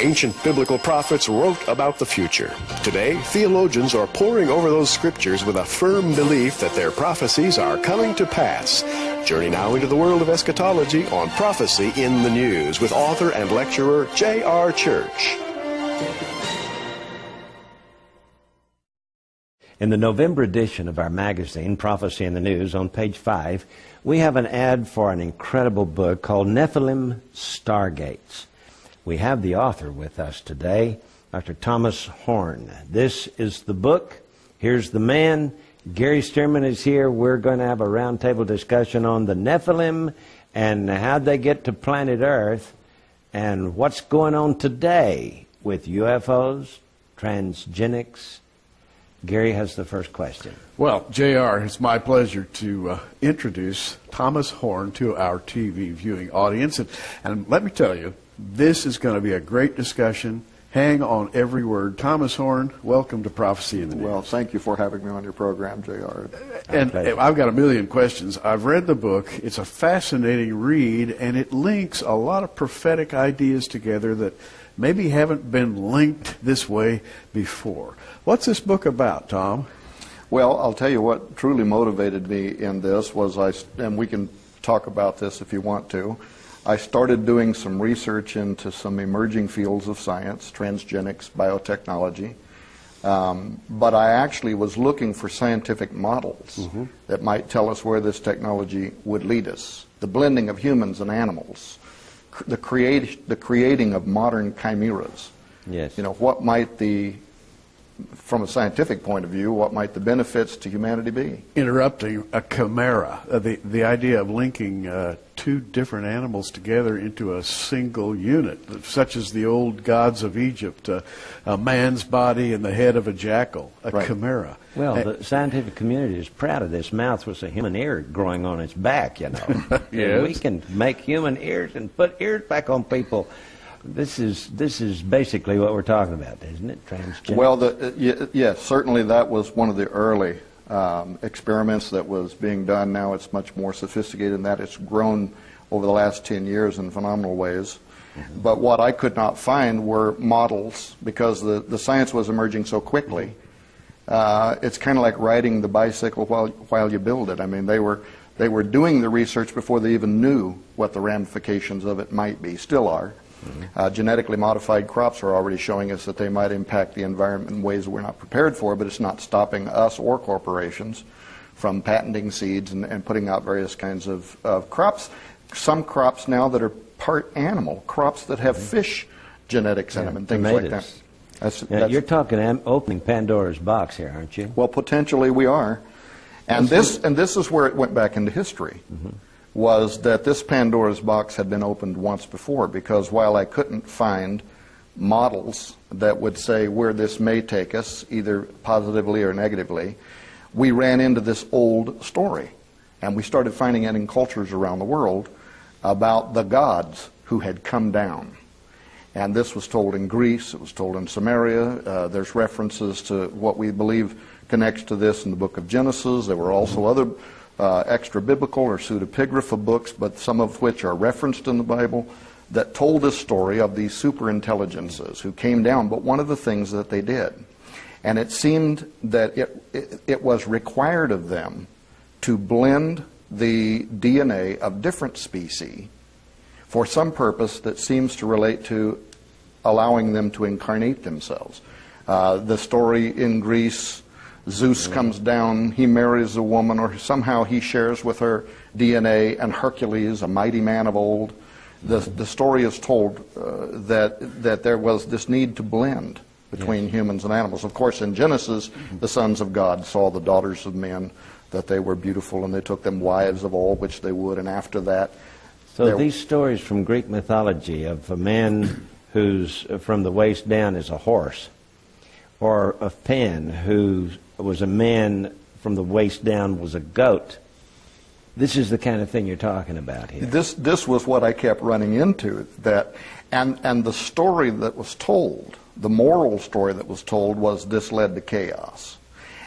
ancient biblical prophets wrote about the future. Today, theologians are poring over those scriptures with a firm belief that their prophecies are coming to pass. Journey now into the world of eschatology on Prophecy in the News with author and lecturer J.R. Church. In the November edition of our magazine, Prophecy in the News, on page 5, we have an ad for an incredible book called Nephilim Stargates. We have the author with us today, Dr. Thomas Horn. This is the book. Here's the man. Gary Stearman is here. We're going to have a roundtable discussion on the Nephilim and how they get to planet Earth and what's going on today with UFOs, transgenics. Gary has the first question. Well, J.R., it's my pleasure to introduce Thomas Horn to our TV viewing audience. And let me tell you, this is going to be a great discussion. Hang on every word. Thomas Horn, welcome to Prophecy in the News. Well, thank you for having me on your program, J.R. And I've got a million questions. I've read the book. It's a fascinating read, and it links a lot of prophetic ideas together that maybe haven't been linked this way before. What's this book about, Tom? Well, I'll tell you what truly motivated me in this was and we can talk about this if you want to. I started doing some research into some emerging fields of science, transgenics, biotechnology, but I actually was looking for scientific models that might tell us where this technology would lead us. The blending of humans and animals, the creating of modern chimeras. Yes. You know, what might from a scientific point of view, what might the benefits to humanity be? Interrupting a chimera, the idea of linking two different animals together into a single unit, such as the old gods of Egypt, a man's body and the head of a jackal, a chimera. Well, the scientific community is proud of this. Mouth with a human ear growing on its back, you know. Yes. We can make human ears and put ears back on people. This is basically what we're talking about, isn't it? Transgenics. Well, yes, certainly that was one of the early experiments that was being done. Now it's much more sophisticated in that. It's grown over the last 10 years in phenomenal ways. But what I could not find were models because the science was emerging so quickly. It's kind of like riding the bicycle while you build it. I mean, they were doing the research before they even knew what the ramifications of it might be, still are. Genetically modified crops are already showing us that they might impact the environment in ways we're not prepared for, but it's not stopping us or corporations from patenting seeds and putting out various kinds of crops. Some crops now that are part animal, crops that have fish genetics in them and things tomatoes. Like that. You're talking opening Pandora's box here, aren't you? Well, potentially we are. And this is where it went back into history. Was that this Pandora's box had been opened once before, because while I couldn't find models that would say where this may take us, either positively or negatively, we ran into this old story. And we started finding it in cultures around the world about the gods who had come down. And this was told in Greece, it was told in Samaria. There's references to what we believe connects to this in the book of Genesis. There were also other extra-biblical or pseudepigrapha books, but some of which are referenced in the Bible, that told this story of these superintelligences who came down. But one of the things that they did, and it seemed that it was required of them to blend the DNA of different species for some purpose that seems to relate to allowing them to incarnate themselves. The story in Greece, Zeus comes down, he marries a woman, or somehow he shares with her DNA, and Hercules, a mighty man of old. The story is told that there was this need to blend between humans and animals. Of course, in Genesis, the sons of God saw the daughters of men, that they were beautiful, and they took them wives of all, which they would, and after that... So these stories from Greek mythology of a man who's from the waist down is a horse, or of Pan, who was a man from the waist down was a goat. This is the kind of thing you're talking about here. This was what I kept running into, and the story that was told, the moral story that was told, was this led to chaos.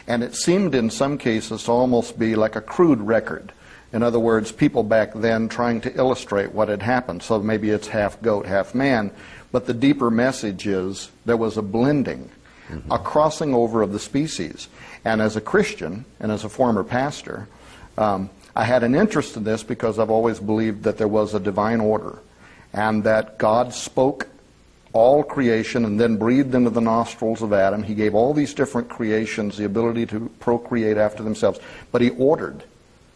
And it seemed in some cases to almost be like a crude record. In other words, people back then trying to illustrate what had happened. So maybe it's half goat, half man. But the deeper message is there was a blending, a crossing over of the species. And as a Christian and as a former pastor, I had an interest in this because I've always believed that there was a divine order and that God spoke all creation and then breathed into the nostrils of Adam. He gave all these different creations the ability to procreate after themselves. But he ordered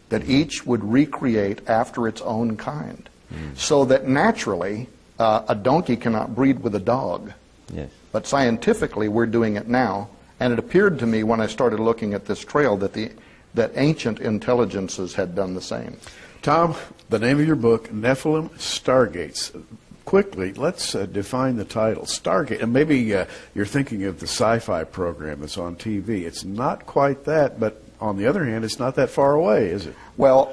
that each would recreate after its own kind. So that naturally, a donkey cannot breed with a dog. Yes. But scientifically, we're doing it now. And it appeared to me when I started looking at this trail that ancient intelligences had done the same. Tom, the name of your book, Nephilim Stargates. Quickly, let's define the title. Stargate, and maybe you're thinking of the sci-fi program that's on TV. It's not quite that, but on the other hand, it's not that far away, is it? Well,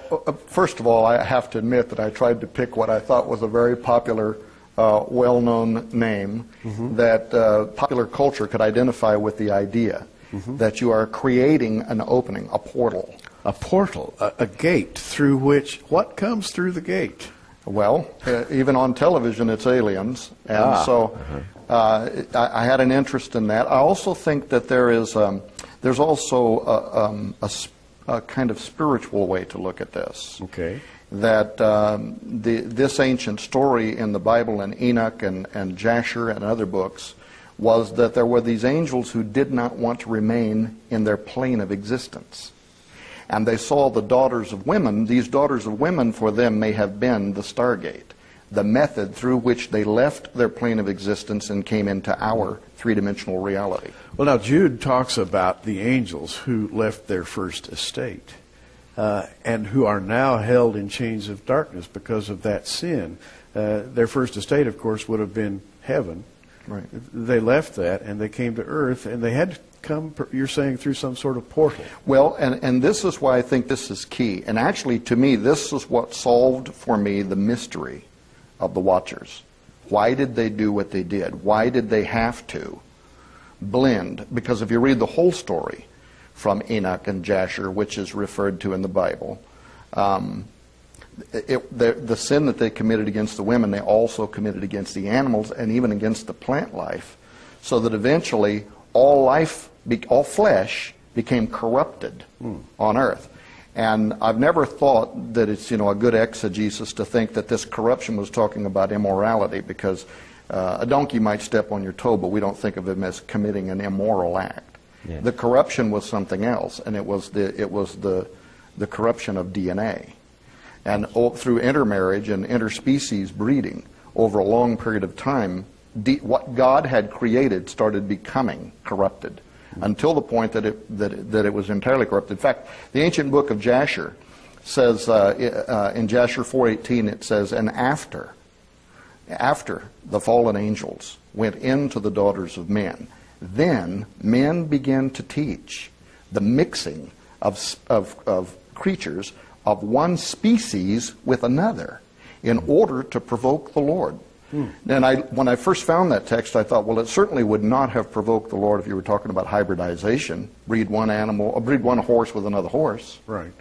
first of all, I have to admit that I tried to pick what I thought was a very popular, well-known name that popular culture could identify with the idea that you are creating an opening, a portal. A portal, a gate through which, what comes through the gate? Well, even on television, it's aliens, and so I had an interest in that. I also think that there's also a kind of spiritual way to look at this. Okay. That this ancient story in the Bible and Enoch and Jasher and other books was that there were these angels who did not want to remain in their plane of existence. And they saw the daughters of women. These daughters of women for them may have been the Stargate, the method through which they left their plane of existence and came into our three-dimensional reality. Well, now Jude talks about the angels who left their first estate and who are now held in chains of darkness because of that sin. Their first estate, of course, would have been heaven. Right. They left that and they came to earth, and they had to come, you're saying, through some sort of portal. Well, and this is why I think this is key. And actually, to me, this is what solved for me the mystery of the Watchers. Why did they do what they did? Why did they have to blend? Because if you read the whole story from Enoch and Jasher, which is referred to in the Bible, the sin that they committed against the women, they also committed against the animals and even against the plant life, so that eventually all life, all flesh became corrupted on earth. And I've never thought that it's, a good exegesis to think that this corruption was talking about immorality, because a donkey might step on your toe, but we don't think of him as committing an immoral act. Yeah. The corruption was something else, and it was the corruption of DNA. And through intermarriage and interspecies breeding over a long period of time, what God had created started becoming corrupted, until the point that it was entirely corrupt. In fact, the ancient book of Jasher says, in Jasher 4:18, it says, and after the fallen angels went into the daughters of men, then men began to teach the mixing of creatures of one species with another in order to provoke the Lord. And when I first found that text, I thought, well, it certainly would not have provoked the Lord if you were talking about hybridization, breed one horse with another horse. Right.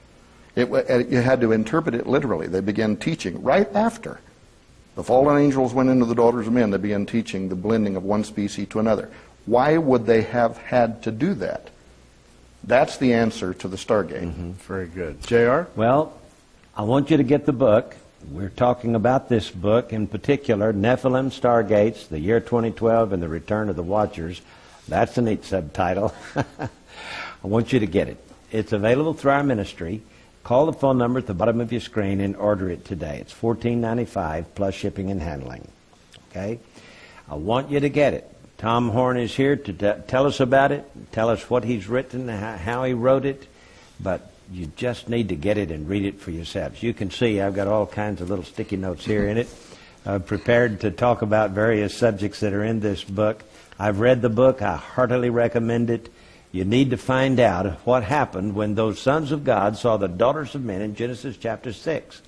You had to interpret it literally. They began teaching right after the fallen angels went into the daughters of men. They began teaching the blending of one species to another. Why would they have had to do that? That's the answer to the Stargate. Very good. J.R.? Well, I want you to get the book. We're talking about this book in particular, Nephilim Stargates, the year 2012 and the Return of the Watchers. That's a neat subtitle. I want you to get it. It's available through our ministry. Call the phone number at the bottom of your screen and order it today. It's $14.95 plus shipping and handling. Okay? I want you to get it. Tom Horn is here to tell us about it, tell us what he's written, how he wrote it, but you just need to get it and read it for yourselves. You can see I've got all kinds of little sticky notes here in it, prepared to talk about various subjects that are in this book. I've read the book. I heartily recommend it. You need to find out what happened when those sons of God saw the daughters of men in Genesis chapter 6.